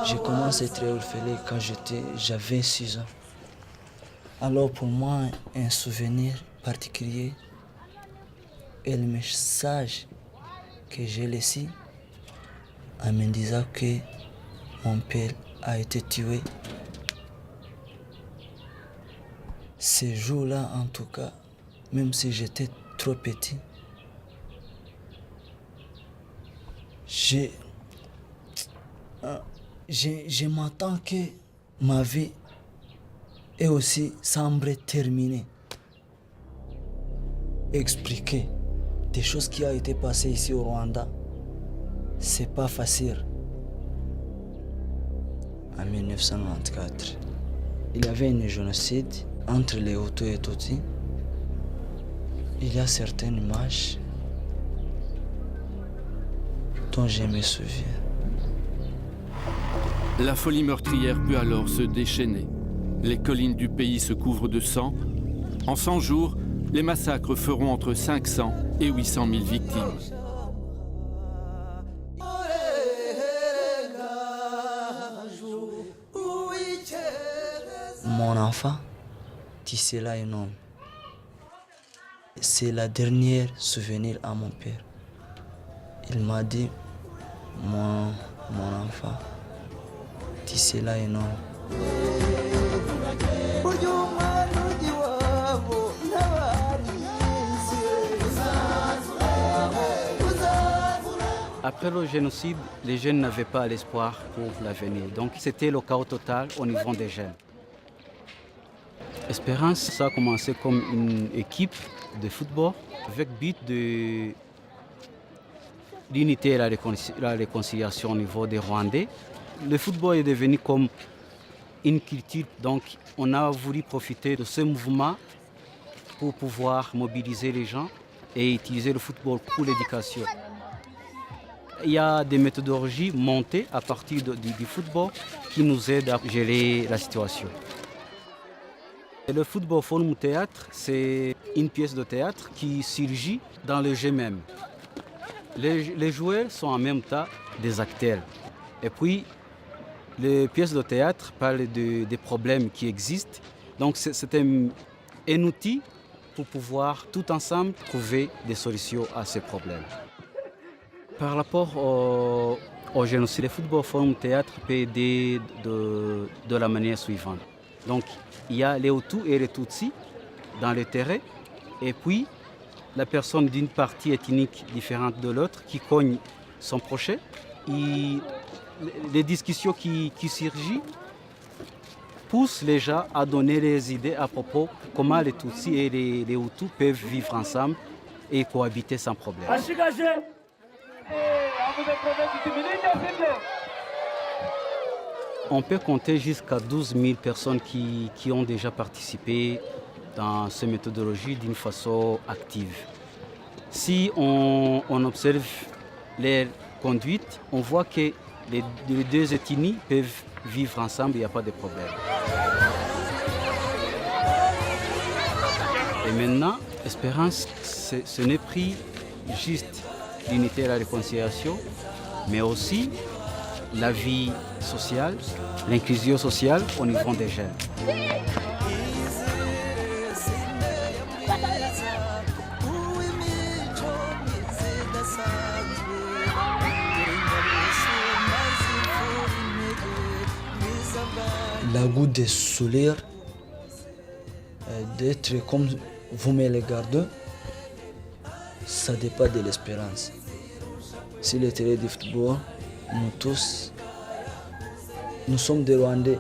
J'ai commencé à être orphelin quand j'avais 6 ans. Alors pour moi, un souvenir particulier est le message que j'ai laissé en me disant que mon père a été tué. Ce jour-là, en tout cas, même si j'étais trop petit, je m'attends que ma vie est aussi semble terminée. Expliquer des choses qui ont été passées ici au Rwanda, c'est pas facile. En 1994, il y avait un génocide entre les Hutus et les Tutsis. Il y a certaines images dont je me souviens. La folie meurtrière peut alors se déchaîner. Les collines du pays se couvrent de sang. En 100 jours, les massacres feront entre 500 et 800 000 victimes. Mon enfant, tu seras un homme. C'est la dernière souvenir à mon père. Il m'a dit, mon enfant, tu seras un homme. Après le génocide, les jeunes n'avaient pas l'espoir pour l'avenir. Donc c'était le chaos total au niveau des jeunes. Espérance, ça a commencé comme une équipe de football avec but de l'unité et la réconciliation au niveau des Rwandais. Le football est devenu comme une culture, donc on a voulu profiter de ce mouvement pour pouvoir mobiliser les gens et utiliser le football pour l'éducation. Il y a des méthodologies montées à partir du football qui nous aident à gérer la situation. Et le football Forum Théâtre, c'est une pièce de théâtre qui surgit dans le jeu même. Les joueurs sont en même temps des acteurs. Et puis, les pièces de théâtre parlent des problèmes qui existent. Donc, c'est un outil pour pouvoir tout ensemble trouver des solutions à ces problèmes. Par rapport au génocide, le football Forum Théâtre peut aider de la manière suivante. Donc, il y a les Hutus et les Tutsis dans le terrain, et puis la personne d'une partie ethnique différente de l'autre qui cogne son prochain. Les discussions qui surgissent poussent les gens à donner des idées à propos de comment les Tutsis et les Hutus peuvent vivre ensemble et cohabiter sans problème. On peut compter jusqu'à 12 000 personnes qui ont déjà participé dans cette méthodologie d'une façon active. Si on observe leur conduite, on voit que les deux ethnies peuvent vivre ensemble, il n'y a pas de problème. Et maintenant, Espérance, ce n'est plus juste l'unité et la réconciliation, mais aussi la vie sociale, l'inclusion sociale au niveau des jeunes. La goutte de sourire, d'être comme vous me regardez, ça dépend de l'espérance. Si le terrain de football, nous tous, nous sommes des Rwandais.